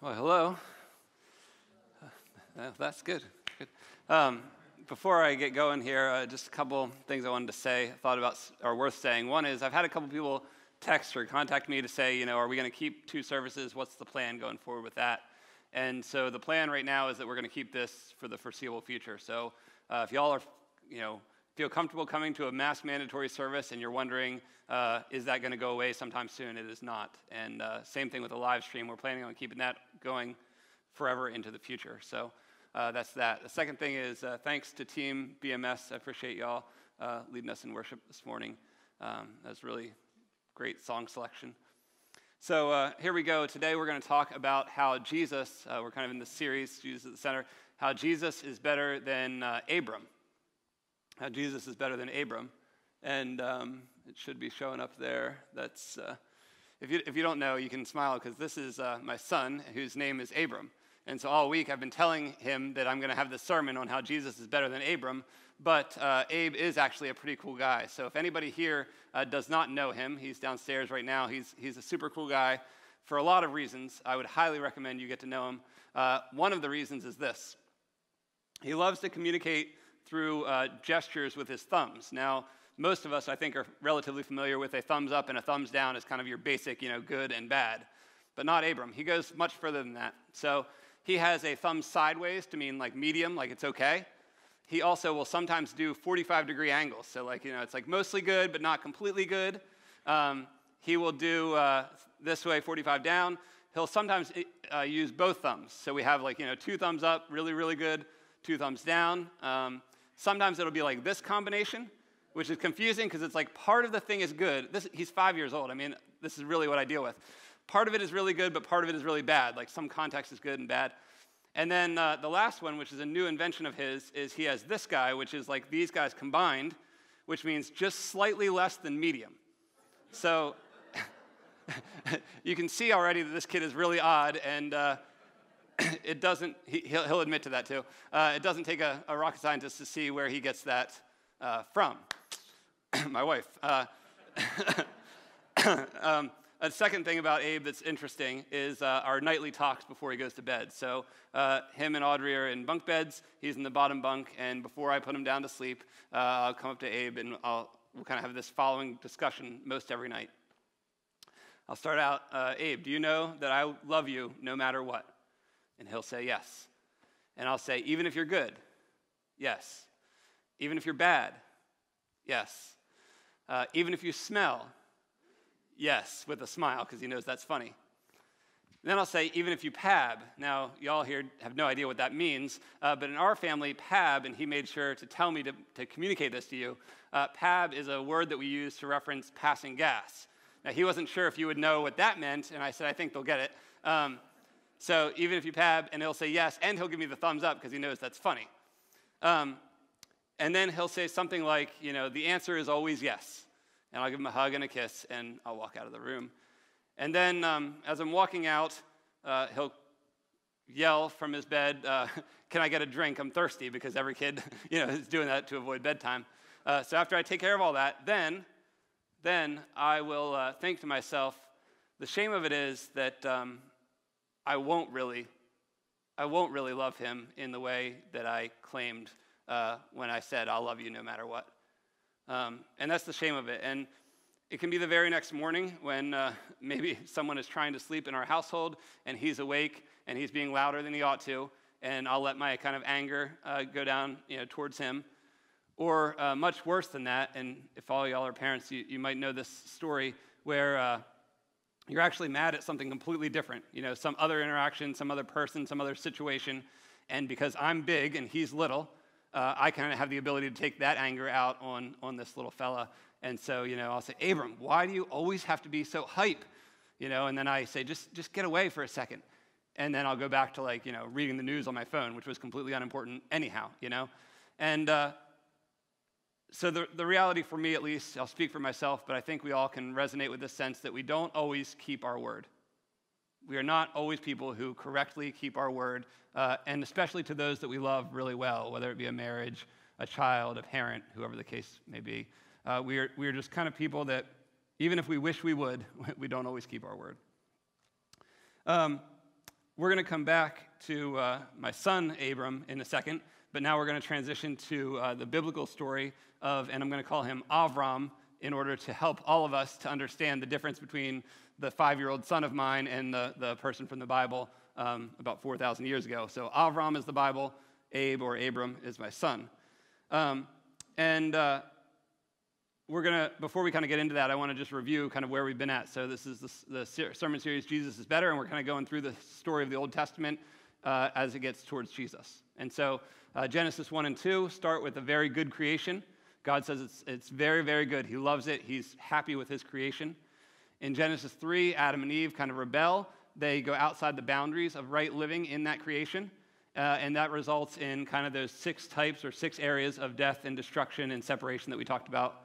Well, hello. That's good. Good. Before I get going here, just a couple things I wanted to say, thought about are worth saying. One is I've had a couple people text or contact me to say, are we going to keep 2 services? What's the plan going forward with that? And so the plan right now is that we're going to keep this for the foreseeable future. So if y'all are, feel comfortable coming to a mass mandatory service and you're wondering, is that going to go away sometime soon? It is not. And same thing with the live stream. We're planning on keeping that going forever into the future. So that's that. The second thing is thanks to Team BMS. I appreciate y'all leading us in worship this morning. That was really great song selection. So here we go. Today we're going to talk about how Jesus, we're kind of in the series, Jesus at the Center, how Jesus is better than Avram. How Jesus is better than Avram. And it should be showing up there. That's if you don't know, you can smile because this is my son, whose name is Avram. And so all week I've been telling him that I'm going to have this sermon on how Jesus is better than Avram, but Abe is actually a pretty cool guy. So if anybody here does not know him, he's downstairs right now. He's a super cool guy for a lot of reasons. I would highly recommend you get to know him. One of the reasons is this. He loves to communicate through gestures with his thumbs. Now, most of us, I think, are relatively familiar with a thumbs up and a thumbs down as kind of your basic, good and bad. But not Abram. He goes much further than that. So he has a thumb sideways to mean like medium, like it's okay. He also will sometimes do 45-degree angles. So it's like mostly good, but not completely good. He will do this way, 45 down. He'll sometimes use both thumbs. So we have 2 thumbs up, really, really good, 2 thumbs down. Sometimes it'll be like this combination, which is confusing because it's like part of the thing is good. He's 5 years old. I mean, this is really what I deal with. Part of it is really good, but part of it is really bad. Like some context is good and bad. And then the last one, which is a new invention of his, is he has this guy, which is like these guys combined, which means just slightly less than medium. So you can see already that this kid is really odd, and it doesn't, he'll admit to that too. It doesn't take a rocket scientist to see where he gets that from. My wife. A second thing about Abe that's interesting is our nightly talks before he goes to bed. So him and Audrey are in bunk beds. He's in the bottom bunk, and before I put him down to sleep, I'll come up to Abe, and we'll kind of have this following discussion most every night. I'll start out, Abe, do you know that I love you no matter what? And he'll say yes. And I'll say, even if you're good? Yes. Even if you're bad? Yes. Even if you smell? Yes, with a smile, because he knows that's funny. Then I'll say, even if you pab. Now, y'all here have no idea what that means, but in our family, pab, and he made sure to tell me to communicate this to you, pab is a word that we use to reference passing gas. Now, he wasn't sure if you would know what that meant, and I said, I think they'll get it. So even if you pab, and he'll say yes, and he'll give me the thumbs up, because he knows that's funny. And then he'll say something like, the answer is always yes. And I'll give him a hug and a kiss, and I'll walk out of the room. And then as I'm walking out, he'll yell from his bed, can I get a drink? I'm thirsty, because every kid is doing that to avoid bedtime. So after I take care of all that, then I will think to myself, the shame of it is that I won't really love him in the way that I claimed when I said, I'll love you no matter what. And that's the shame of it. And it can be the very next morning when maybe someone is trying to sleep in our household and he's awake and he's being louder than he ought to, and I'll let my kind of anger go down towards him. Or much worse than that, and if all y'all are parents, you might know this story where you're actually mad at something completely different, some other interaction, some other person, some other situation, and because I'm big and he's little, I kind of have the ability to take that anger out on this little fella. And so, I'll say, Abram, why do you always have to be so hype? And then I say, just get away for a second. And then I'll go back to reading the news on my phone, which was completely unimportant anyhow, And so the reality for me, at least, I'll speak for myself, but I think we all can resonate with this sense that we don't always keep our word. We are not always people who correctly keep our word, and especially to those that we love really well, whether it be a marriage, a child, a parent, whoever the case may be. We are just kind of people that, even if we wish we would, we don't always keep our word. we're going to come back to my son, Abram, in a second, but now we're going to transition to the biblical story of, and I'm going to call him Avram, in order to help all of us to understand the difference between the 5-year-old son of mine and the person from the Bible about 4,000 years ago. So Avram is the Bible, Abe or Abram is my son. We're going to, before we kind of get into that, I want to just review kind of where we've been at. So this is the sermon series, Jesus is Better, and we're kind of going through the story of the Old Testament as it gets towards Jesus. And so Genesis 1 and 2 start with a very good creation. God says it's very, very good. He loves it. He's happy with his creation. In Genesis 3, Adam and Eve kind of rebel. They go outside the boundaries of right living in that creation. And that results in kind of those 6 types or 6 areas of death and destruction and separation that we talked about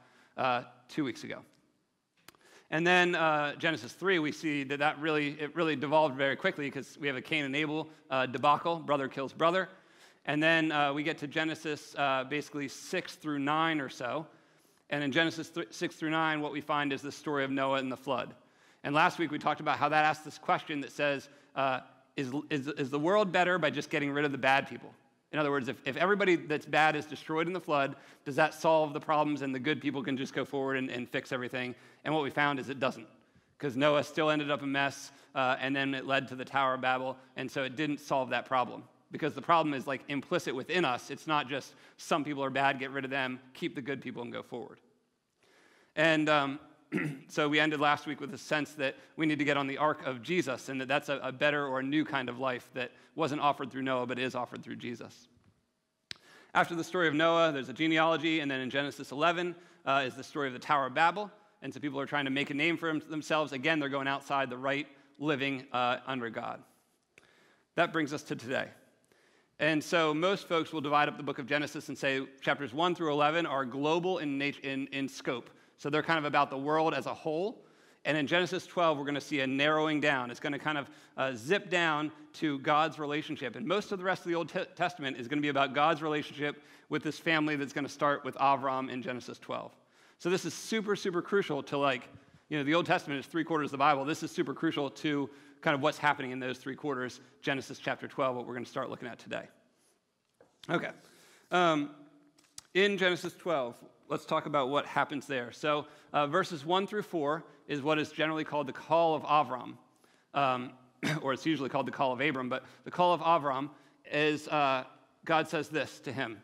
2 weeks ago. And then Genesis 3, we see that really devolved very quickly because we have a Cain and Abel debacle, brother kills brother. And then we get to Genesis basically 6 through 9 or so. And in Genesis 6 through 9, what we find is the story of Noah and the flood. And last week we talked about how that asks this question that says, is the world better by just getting rid of the bad people? In other words, if everybody that's bad is destroyed in the flood, does that solve the problems and the good people can just go forward and fix everything? And what we found is it doesn't, because Noah still ended up a mess, and then it led to the Tower of Babel, and so it didn't solve that problem. Because the problem is like implicit within us. It's not just some people are bad, get rid of them, keep the good people and go forward. And so we ended last week with a sense that we need to get on the ark of Jesus, and that's a better or a new kind of life that wasn't offered through Noah, but is offered through Jesus. After the story of Noah, there's a genealogy, and then in Genesis 11 is the story of the Tower of Babel. And so people are trying to make a name for themselves. Again, they're going outside the right living under God. That brings us to today. And so most folks will divide up the book of Genesis and say chapters 1 through 11 are global in scope. So they're kind of about the world as a whole. And in Genesis 12, we're going to see a narrowing down. It's going to kind of zip down to God's relationship. And most of the rest of the Old Testament is going to be about God's relationship with this family that's going to start with Avram in Genesis 12. So this is super, super crucial to the Old Testament is 3/4 of the Bible. This is super crucial to kind of what's happening in those 3/4, Genesis chapter 12, what we're going to start looking at today. Okay. In Genesis 12, let's talk about what happens there. So verses 1 through 4 is what is generally called the call of Avram, or it's usually called the call of Abram, but the call of Avram is God says this to him.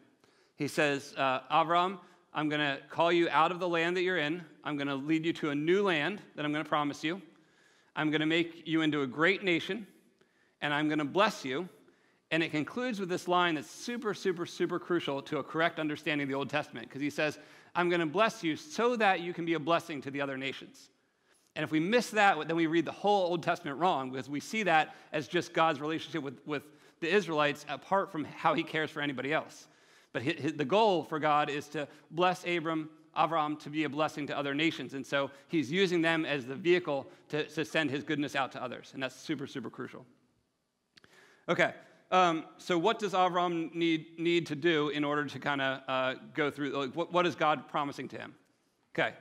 He says, Avram, I'm going to call you out of the land that you're in. I'm going to lead you to a new land that I'm going to promise you. I'm going to make you into a great nation, and I'm going to bless you. And it concludes with this line that's super, super, super crucial to a correct understanding of the Old Testament, because he says, I'm going to bless you so that you can be a blessing to the other nations. And if we miss that, then we read the whole Old Testament wrong, because we see that as just God's relationship with the Israelites apart from how he cares for anybody else. But the goal for God is to bless Avram to be a blessing to other nations. And so he's using them as the vehicle to send his goodness out to others. And that's super, super crucial. Okay. So what does Avram need to do in order to kind of go through, what is God promising to him? Okay,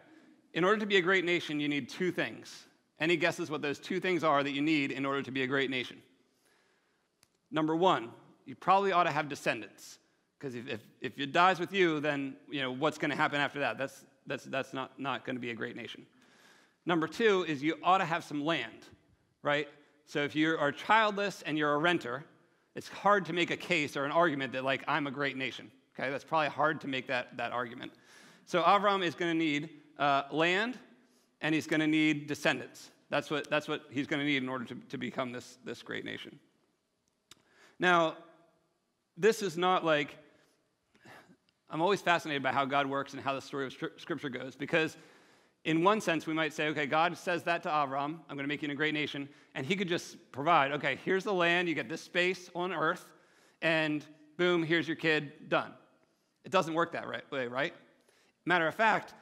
in order to be a great nation, you need 2 things. Any guesses what those 2 things are that you need in order to be a great nation? Number 1, you probably ought to have descendants, because if it dies with you, then what's going to happen after that? That's not going to be a great nation. Number 2 is you ought to have some land, right? So if you are childless and you're a renter, it's hard to make a case or an argument that, I'm a great nation. Okay, that's probably hard to make that argument. So Avram is going to need land, and he's going to need descendants. That's what he's going to need in order to become this great nation. Now, this is not I'm always fascinated by how God works and how the story of Scripture goes, because in one sense, we might say, okay, God says that to Avram, I'm going to make you a great nation, and he could just provide, okay, here's the land, you get this space on earth, and boom, here's your kid, done. It doesn't work that way, right? Matter of fact,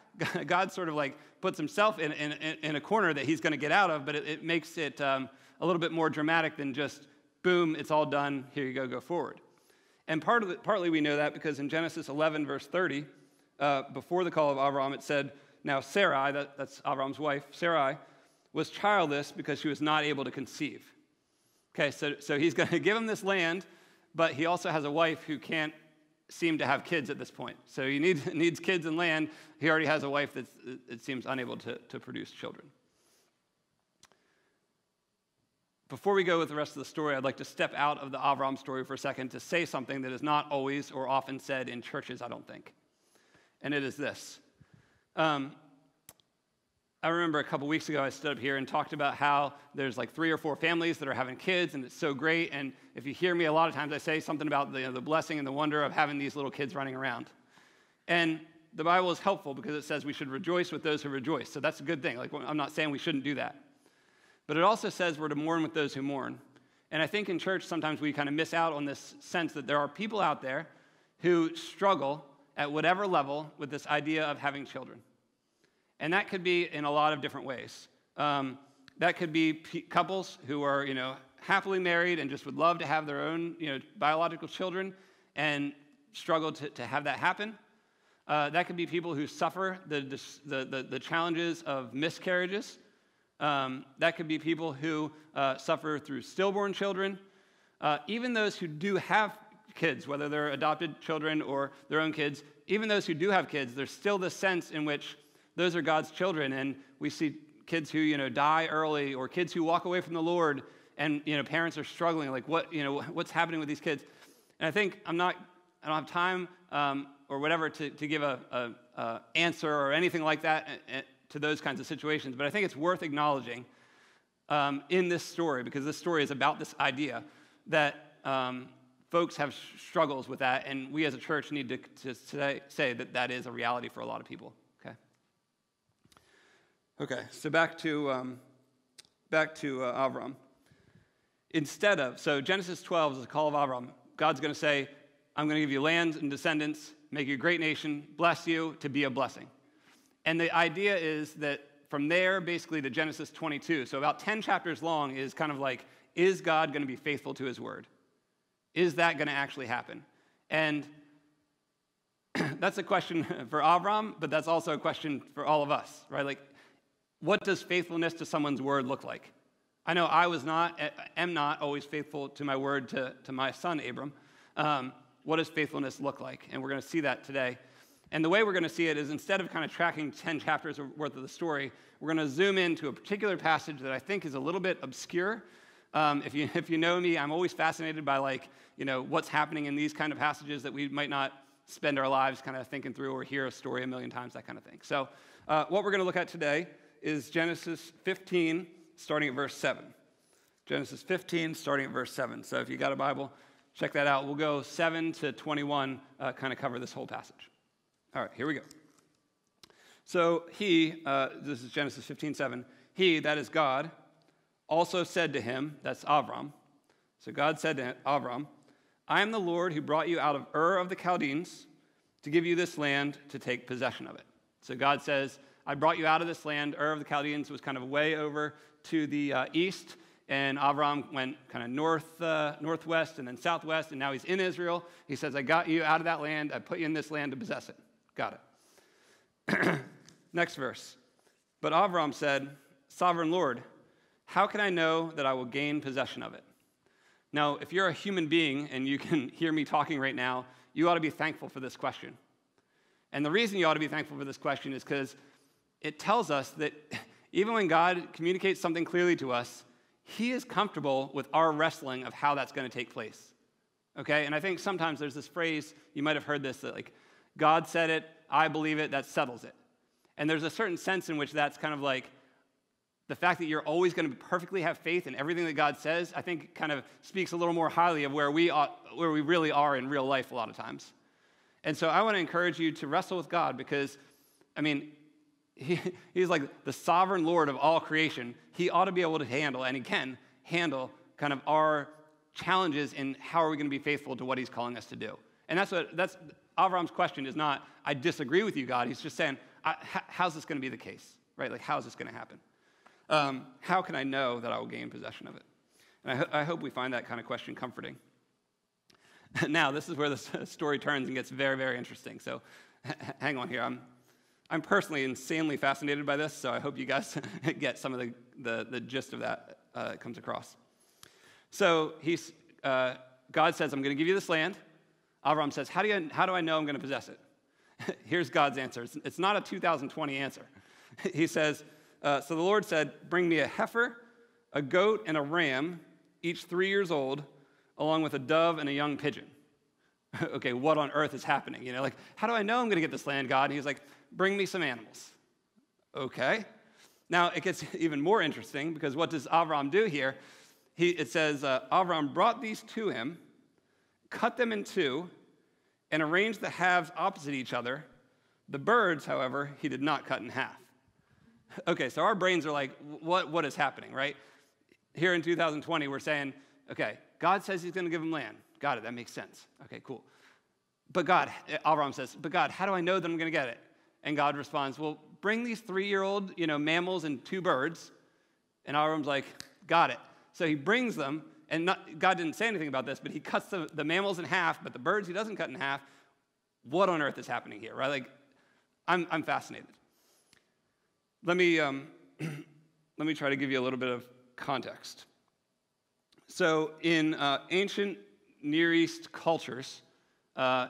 God sort of puts himself in a corner that he's going to get out of, but it makes it a little bit more dramatic than just, boom, it's all done, here you go forward. And partly we know that because in Genesis 11, verse 30, before the call of Avram, it said, now Sarai, that's Avram's wife, Sarai, was childless because she was not able to conceive. Okay, so he's going to give him this land, but he also has a wife who can't seem to have kids at this point. So he needs kids and land. He already has a wife that it seems unable to produce children. Before we go with the rest of the story, I'd like to step out of the Avram story for a second to say something that is not always or often said in churches, I don't think. And it is this. I remember a couple weeks ago I stood up here and talked about how there's like 3 or 4 families that are having kids, and it's so great. And if you hear me, a lot of times I say something about the blessing and the wonder of having these little kids running around. And the Bible is helpful because it says we should rejoice with those who rejoice. So that's a good thing. Like, I'm not saying we shouldn't do that. But it also says we're to mourn with those who mourn. And I think in church sometimes we kind of miss out on this sense that there are people out there who struggle at whatever level with this idea of having children. And that could be in a lot of different ways. That could be couples who are, happily married and just would love to have their own, biological children and struggle to have that happen. That could be people who suffer the challenges of miscarriages. That could be people who suffer through stillborn children. Even those who do have kids, whether they're adopted children or their own kids, even those who do have kids, there's still this sense in which those are God's children, and we see kids who, die early, or kids who walk away from the Lord, and, parents are struggling, like, what's happening with these kids? And I think I don't have time or whatever to give a answer or anything like that to those kinds of situations, but I think it's worth acknowledging in this story, because this story is about this idea that folks have struggles with that, and we as a church need to say that is a reality for a lot of people. Okay, so back to Avram. So Genesis 12 is the call of Avram. God's going to say, I'm going to give you land and descendants, make you a great nation, bless you to be a blessing. And the idea is that from there, basically, to Genesis 22, so about 10 chapters long, is kind of like, is God going to be faithful to his word? Is that going to actually happen? And that's a question for Avram, but that's also a question for all of us, right? Like, what does faithfulness to someone's word look like? I know I am not always faithful to my word to my son, Abram. What does faithfulness look like? And we're going to see that today. And the way we're going to see it is, instead of kind of tracking 10 chapters worth of the story, we're going to zoom into a particular passage that I think is a little bit obscure. If you know me, I'm always fascinated by, what's happening in these kind of passages that we might not spend our lives kind of thinking through or hear a story a million times, that kind of thing. So what we're going to look at today is Genesis 15, starting at verse 7. Genesis 15, starting at verse 7. So if you got a Bible, check that out. We'll go 7 to 21, kind of cover this whole passage. All right, here we go. So this is Genesis 15, 7. He, that is God, also said to him, that's Avram. So God said to Avram, I am the Lord who brought you out of Ur of the Chaldeans to give you this land to take possession of it. So God says, I brought you out of this land. Ur of the Chaldeans was kind of way over to the east, and Avram went kind of northwest and then southwest, and now he's in Israel. He says, I got you out of that land. I put you in this land to possess it. Got it. Next verse. But Avram said, Sovereign Lord, how can I know that I will gain possession of it? Now, if you're a human being and you can hear me talking right now, you ought to be thankful for this question. And the reason you ought to be thankful for this question is because it tells us that even when God communicates something clearly to us, he is comfortable with our wrestling of how that's going to take place. Okay? And I think sometimes there's this phrase, you might have heard this, that like, God said it, I believe it, that settles it. And there's a certain sense in which that's kind of like, the fact that you're always going to perfectly have faith in everything that God says, I think kind of speaks a little more highly of where we really are in real life a lot of times. And so I want to encourage you to wrestle with God because, he's like the sovereign Lord of all creation. He ought to be able to handle, and he can handle, kind of our challenges in how are we going to be faithful to what he's calling us to do. And that's Avram's question is not, I disagree with you, God. He's just saying, how's this going to be the case, right? Like, how's this going to happen? How can I know that I will gain possession of it? And I hope we find that kind of question comforting. Now, this is where the story turns and gets very, very interesting. So hang on here. I'm personally insanely fascinated by this, so I hope you guys get some of the gist of that comes across. So God says, I'm going to give you this land. Avram says, how do I know I'm going to possess it? Here's God's answer. It's not a 2020 answer. He says, so the Lord said, bring me a heifer, a goat, and a ram, each 3 years old, along with a dove and a young pigeon. Okay, what on earth is happening? How do I know I'm going to get this land, God? And he's like, bring me some animals. Okay. Now, it gets even more interesting, because what does Avram do here? It says, Avram brought these to him, cut them in two, and arranged the halves opposite each other. The birds, however, he did not cut in half. Okay, so our brains are like, what is happening, right? Here in 2020, we're saying, okay, God says he's going to give him land. Got it, that makes sense. Okay, cool. But God, Avram says, but God, how do I know that I'm going to get it? And God responds, well, bring these 3-year-old, mammals and 2 birds. And Avram's like, got it. So he brings them, and God didn't say anything about this, but he cuts the mammals in half, but the birds he doesn't cut in half. What on earth is happening here, right? Like, I'm fascinated. Let me try to give you a little bit of context. So in ancient Near East cultures,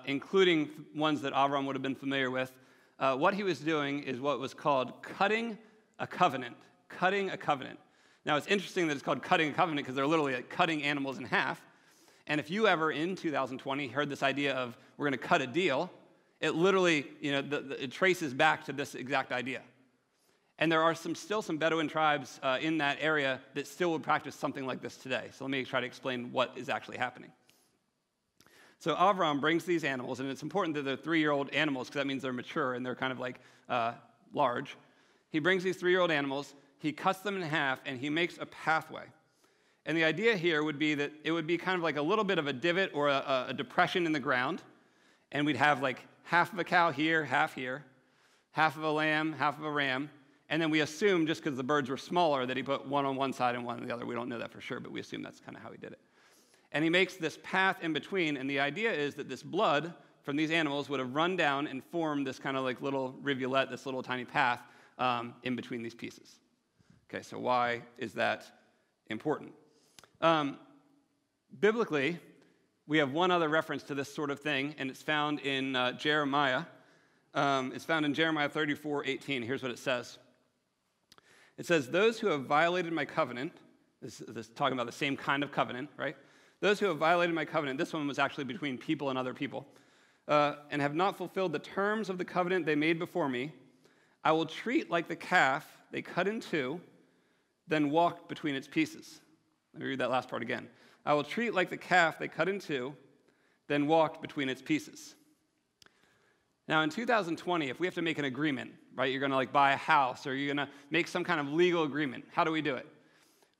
including ones that Avram would have been familiar with, what he was doing is what was called cutting a covenant. Cutting a covenant. Now, it's interesting that it's called cutting a covenant because they're literally like cutting animals in half. And if you ever in 2020 heard this idea of we're going to cut a deal, it literally, it traces back to this exact idea. And there are still some Bedouin tribes in that area that still would practice something like this today. So let me try to explain what is actually happening. So Avram brings these animals, and it's important that they're 3-year-old animals because that means they're mature and they're kind of like large. He brings these 3-year-old animals, he cuts them in half, and he makes a pathway. And the idea here would be that it would be kind of like a little bit of a divot or a depression in the ground, and we'd have like half of a cow here, half of a lamb, half of a ram, and then we assume, just because the birds were smaller, that he put one on one side and one on the other. We don't know that for sure, but we assume that's kind of how he did it. And he makes this path in between, and the idea is that this blood from these animals would have run down and formed this kind of like little rivulet, this little tiny path in between these pieces. Okay, so why is that important? Biblically, we have one other reference to this sort of thing, and it's found in Jeremiah. It's found in Jeremiah 34:18. Here's what it says. It says, those who have violated my covenant, this is talking about the same kind of covenant, right? Those who have violated my covenant, this one was actually between people and other people, and have not fulfilled the terms of the covenant they made before me, I will treat like the calf they cut in two, then walked between its pieces. Let me read that last part again. I will treat like the calf they cut in two, then walked between its pieces. Now, in 2020, if we have to make an agreement, right, you're going to like buy a house or you're going to make some kind of legal agreement, how do we do it?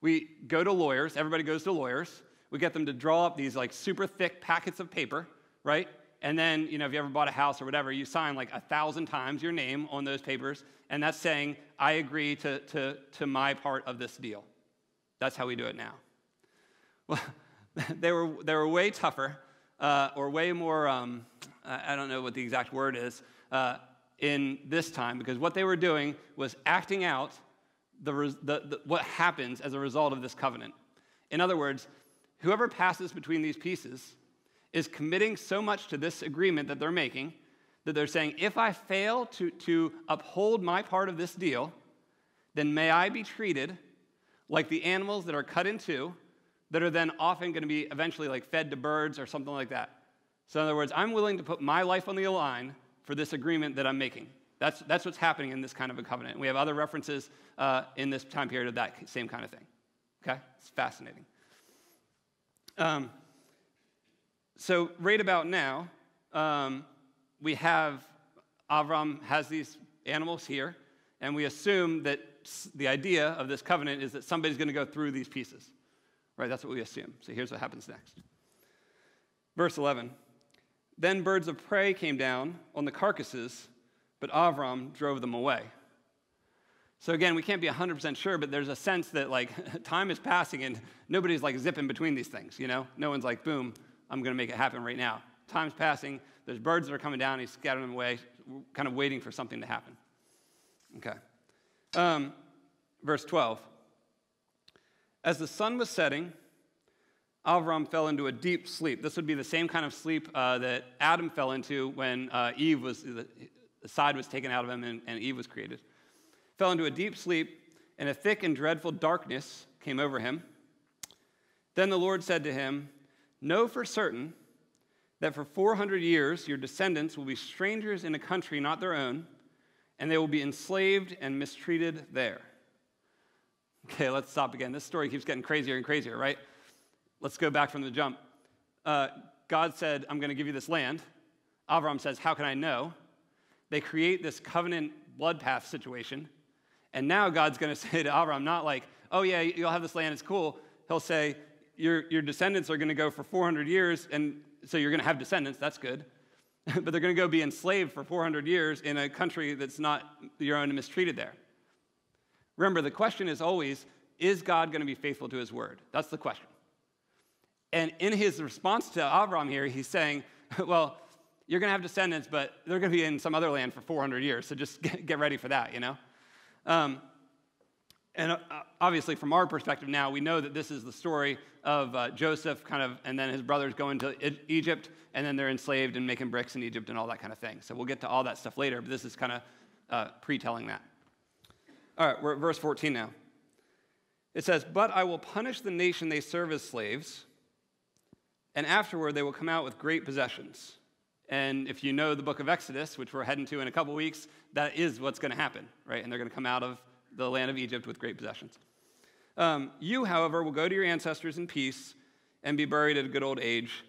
We go to lawyers. Everybody goes to lawyers. We get them to draw up these like super thick packets of paper, right? And then, if you ever bought a house or whatever, you sign like 1,000 times your name on those papers, and that's saying, I agree to my part of this deal. That's how we do it now. Well, they were way tougher or way more, I don't know what the exact word is, in this time, because what they were doing was acting out what happens as a result of this covenant. In other words, whoever passes between these pieces is committing so much to this agreement that they're making that they're saying, if I fail to uphold my part of this deal, then may I be treated like the animals that are cut in two, that are then often going to be eventually like fed to birds or something like that. So in other words, I'm willing to put my life on the line for this agreement that I'm making. That's what's happening in this kind of a covenant. And we have other references in this time period of that same kind of thing. Okay? It's fascinating. So right about now, we have Avram has these animals here, and we assume that the idea of this covenant is that somebody's going to go through these pieces. Right? That's what we assume. So here's what happens next. Verse 11. Then birds of prey came down on the carcasses, but Avram drove them away. So again, we can't be 100% sure, but there's a sense that like time is passing and nobody's like zipping between these things, No one's like, boom, I'm going to make it happen right now. Time's passing. There's birds that are coming down. He's scattering them away, kind of waiting for something to happen. Okay. Verse 12. As the sun was setting, Avram fell into a deep sleep. This would be the same kind of sleep that Adam fell into when the side was taken out of him and Eve was created. Fell into a deep sleep, and a thick and dreadful darkness came over him. Then the Lord said to him, "Know for certain that for 400 years your descendants will be strangers in a country not their own, and they will be enslaved and mistreated there." Okay, let's stop again. This story keeps getting crazier and crazier, right? Let's go back from the jump. God said, "I'm going to give you this land." Avram says, "How can I know?" They create this covenant blood path situation. And now God's going to say to Avram, not like, "Oh yeah, you'll have this land, it's cool." He'll say, your descendants are going to go for 400 years, and so you're going to have descendants, that's good. But they're going to go be enslaved for 400 years in a country that's not your own and mistreated there. Remember, the question is always, is God going to be faithful to his word? That's the question. And in his response to Avram here, he's saying, well, you're going to have descendants, but they're going to be in some other land for 400 years, so just get ready for that, you know? And obviously, from our perspective now, we know that this is the story of Joseph and then his brothers going to Egypt, and then they're enslaved and making bricks in Egypt and all that kind of thing. So we'll get to all that stuff later, but this is kind of pre-telling that. All right, we're at verse 14 now. It says, "But I will punish the nation they serve as slaves, and afterward they will come out with great possessions." And if you know the book of Exodus, which we're heading to in a couple weeks, that is what's going to happen, right? And they're going to come out of the land of Egypt with great possessions. "You, however, will go to your ancestors in peace and be buried at a good old age.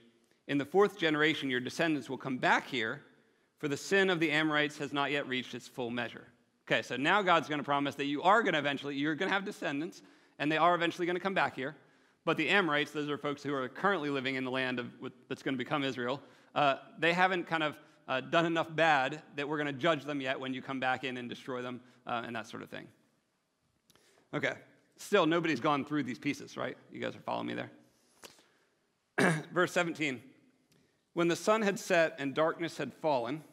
In the 4th generation, your descendants will come back here, for the sin of the Amorites has not yet reached its full measure." Okay, so now God's going to promise that you're going to have descendants, and they are eventually going to come back here. But the Amorites, those are folks who are currently living in the land that's going to become Israel, they haven't done enough bad that we're going to judge them yet when you come back in and destroy them and that sort of thing. Okay, still, nobody's gone through these pieces, right? You guys are following me there? Verse 17, "When the sun had set and darkness had fallen,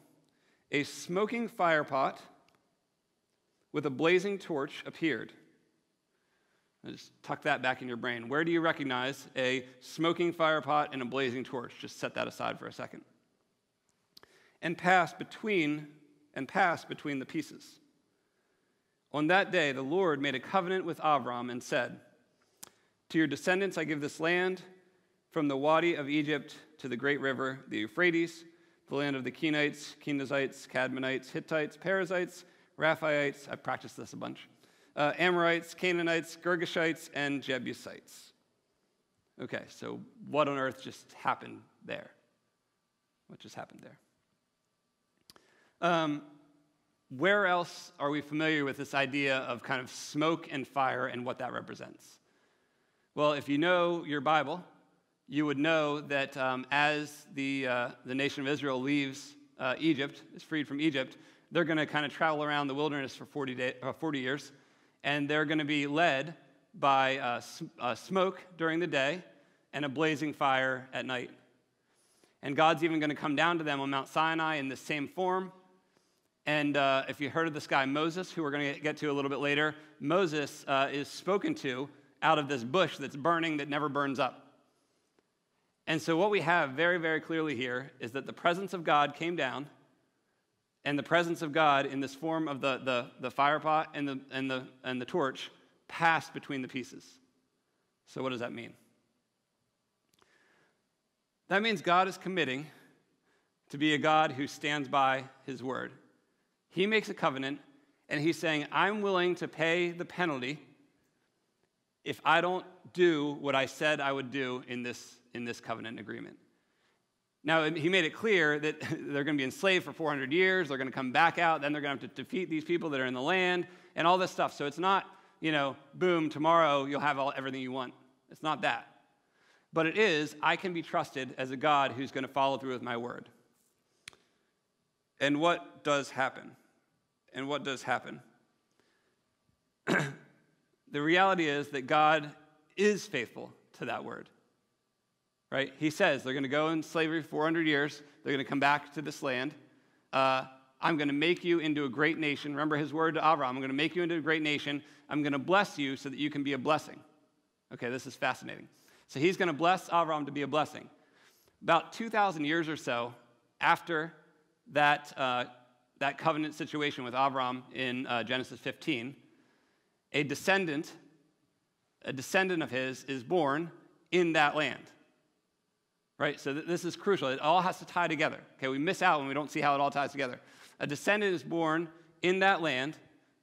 a smoking firepot with a blazing torch appeared." Just tuck that back in your brain. Where do you recognize a smoking firepot and a blazing torch? Just set that aside for a second. And passed between the pieces. "On that day, the Lord made a covenant with Avram and said, 'To your descendants I give this land, from the Wadi of Egypt to the great river, the Euphrates, the land of the Kenites, Kenizzites, Cadmonites, Hittites, Perizzites, Raphaites,'" I've practiced this a bunch, "Amorites, Canaanites, Girgashites, and Jebusites." Okay, so what on earth just happened there? What just happened there? Where else are we familiar with this idea of kind of smoke and fire and what that represents? Well, if you know your Bible, you would know that as the nation of Israel leaves Egypt, is freed from Egypt, they're going to kind of travel around the wilderness for 40 years, and they're going to be led by smoke during the day and a blazing fire at night. And God's even going to come down to them on Mount Sinai in the same form. And if you heard of this guy Moses, who we're going to get to a little bit later, Moses is spoken to out of this bush that's burning that never burns up. And so what we have very, very clearly here is that the presence of God came down, and the presence of God in this form of the firepot and the torch passed between the pieces. So what does that mean? That means God is committing to be a God who stands by his word. He makes a covenant, and he's saying, I'm willing to pay the penalty if I don't do what I said I would do in this covenant agreement. Now, he made it clear that they're going to be enslaved for 400 years, they're going to come back out, then they're going to have to defeat these people that are in the land, and all this stuff. So it's not, boom, tomorrow you'll have everything you want. It's not that. But it is, I can be trusted as a God who's going to follow through with my word. And what does happen? The reality is that God is faithful to that word. Right? He says they're going to go in slavery for 400 years. They're going to come back to this land. I'm going to make you into a great nation. Remember his word to Avram. I'm going to make you into a great nation. I'm going to bless you so that you can be a blessing. Okay, this is fascinating. So he's going to bless Avram to be a blessing. About 2,000 years or so after that covenant situation with Avram in Genesis 15, a descendant of his is born in that land. Right? So this is crucial. It all has to tie together. Okay, we miss out when we don't see how it all ties together. A descendant is born in that land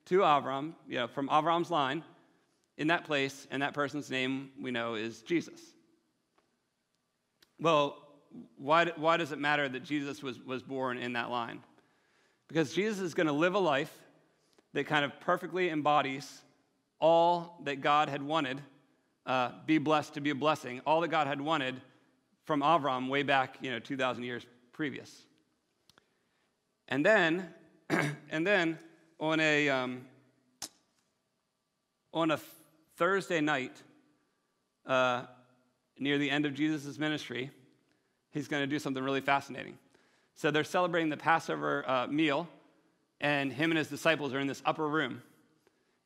to Avram, from Avram's line, in that place, and that person's name we know is Jesus. Well, why does it matter that Jesus was born in that line? Because Jesus is going to live a life that kind of perfectly embodies all that God had wanted, be blessed to be a blessing, all that God had wanted from Avram way back, 2,000 years previous. And then on a Thursday night, near the end of Jesus' ministry, he's going to do something really fascinating. So they're celebrating the Passover meal, and him and his disciples are in this upper room.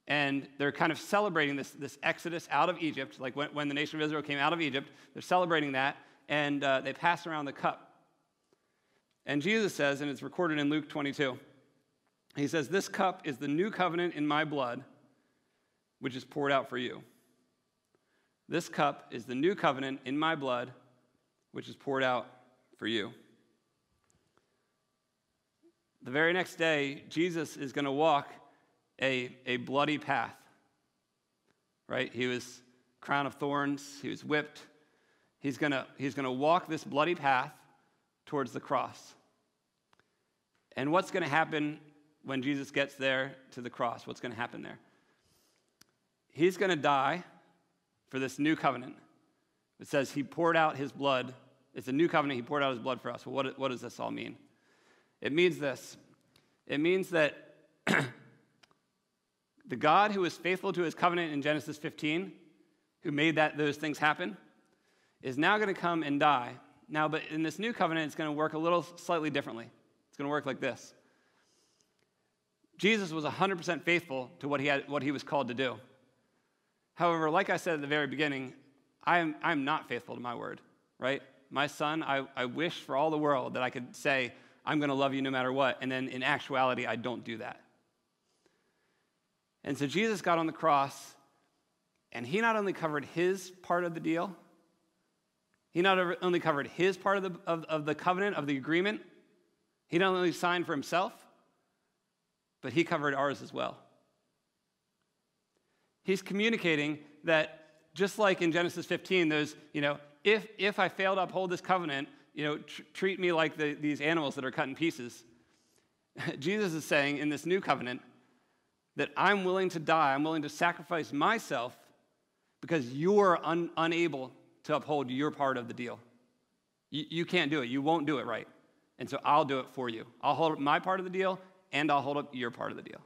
And they're kind of celebrating this exodus out of Egypt, like when the nation of Israel came out of Egypt. They're celebrating that, and they pass around the cup. And Jesus says, and it's recorded in Luke 22, he says, "This cup is the new covenant in my blood, which is poured out for you." This cup is the new covenant in my blood, which is poured out for you. The very next day, Jesus is going to walk a bloody path, right? He was crown of thorns. He was whipped. He's going to walk this bloody path towards the cross. And what's going to happen when Jesus gets there to the cross? What's going to happen there? He's going to die for this new covenant. It says he poured out his blood. It's a new covenant. He poured out his blood for us. Well, what does this all mean? It means this. It means that the God who was faithful to his covenant in Genesis 15, who made those things happen, is now going to come and die. Now, but in this new covenant, it's going to work a little slightly differently. It's going to work like this. Jesus was 100% faithful to what he was called to do. However, like I said at the very beginning, I'm not faithful to my word, right? My son, I wish for all the world that I could say, I'm going to love you no matter what, and then in actuality, I don't do that. And so Jesus got on the cross, and he not only covered his part of the deal, he not only covered his part of the covenant, of the agreement, he not only signed for himself, but he covered ours as well. He's communicating that just like in Genesis 15, those, if I fail to uphold this covenant, treat me like these animals that are cut in pieces. Jesus is saying in this new covenant that I'm willing to die, I'm willing to sacrifice myself because you're unable to uphold your part of the deal. You can't do it. You won't do it right. And so I'll do it for you. I'll hold up my part of the deal, and I'll hold up your part of the deal.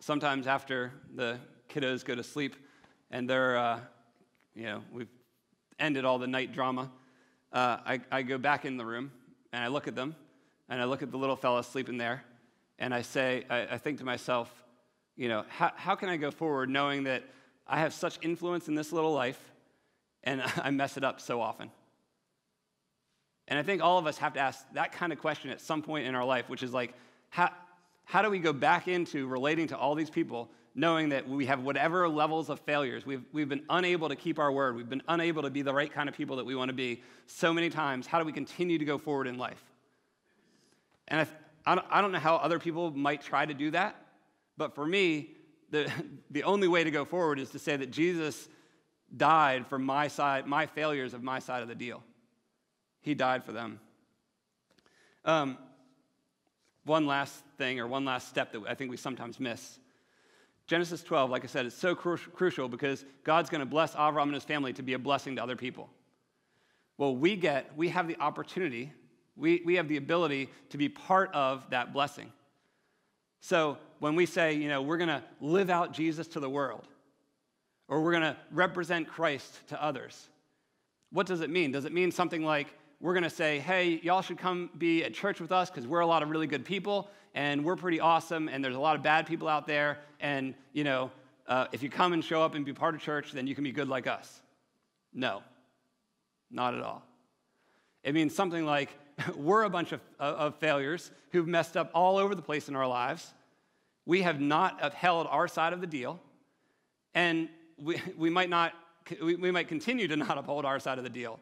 Sometimes after the kiddos go to sleep and they're, we've ended all the night drama, I go back in the room and I look at them and I look at the little fella sleeping there and I think to myself, how can I go forward knowing that I have such influence in this little life and I mess it up so often? And I think all of us have to ask that kind of question at some point in our life, which is like, how do we go back into relating to all these people knowing that we have whatever levels of failures? We've been unable to keep our word. We've been unable to be the right kind of people that we want to be so many times. How do we continue to go forward in life? And I don't know how other people might try to do that, but for me, the only way to go forward is to say that Jesus died for my side, my failures of my side of the deal. He died for them. One last thing, or one last step that I think we sometimes miss. Genesis 12, like I said, is so crucial because God's going to bless Avram and his family to be a blessing to other people. Well, we have the opportunity, we have the ability to be part of that blessing. So when we say, we're going to live out Jesus to the world, or we're going to represent Christ to others, what does it mean? Does it mean something like we're going to say, hey, y'all should come be at church with us because we're a lot of really good people, and we're pretty awesome, and there's a lot of bad people out there, and, if you come and show up and be part of church, then you can be good like us. No, not at all. It means something like, we're a bunch of failures who've messed up all over the place in our lives. We have not upheld our side of the deal, and we might continue to not uphold our side of the deal.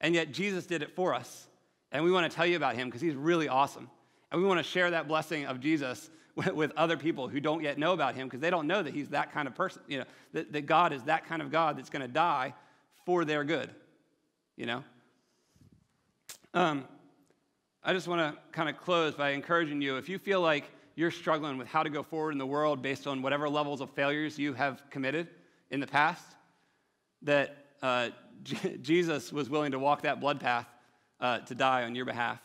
And yet Jesus did it for us, and we want to tell you about him because he's really awesome. And we want to share that blessing of Jesus with other people who don't yet know about him because they don't know that he's that kind of person, that God is that kind of God that's going to die for their good, I just want to kind of close by encouraging you, if you feel like you're struggling with how to go forward in the world based on whatever levels of failures you have committed in the past, that Jesus was willing to walk that blood path to die on your behalf.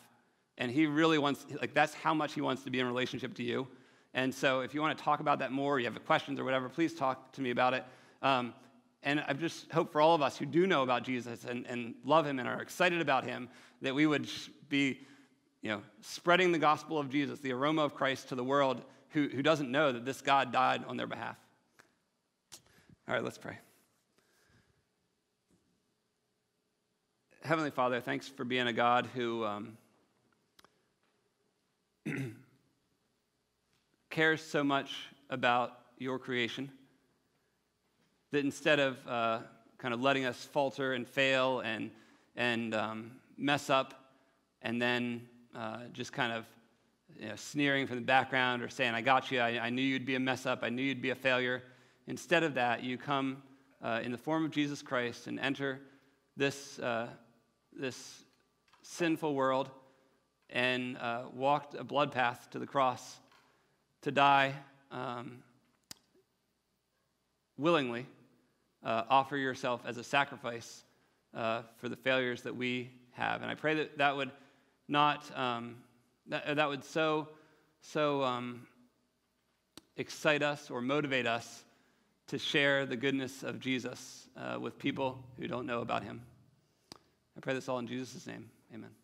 And he really wants, that's how much he wants to be in relationship to you. And so if you want to talk about that more, you have questions or whatever, please talk to me about it. And I just hope for all of us who do know about Jesus and love him and are excited about him, that we would be, spreading the gospel of Jesus, the aroma of Christ to the world who doesn't know that this God died on their behalf. All right, let's pray. Heavenly Father, thanks for being a God who cares so much about your creation, that instead of kind of letting us falter and fail and mess up, and then just kind of sneering from the background or saying, I got you, I knew you'd be a mess up, I knew you'd be a failure. Instead of that, you come in the form of Jesus Christ and enter this sinful world and walked a blood path to the cross to die willingly, offer yourself as a sacrifice for the failures that we have. And I pray that would not, that would so excite us or motivate us to share the goodness of Jesus with people who don't know about him. I pray this all in Jesus' name. Amen.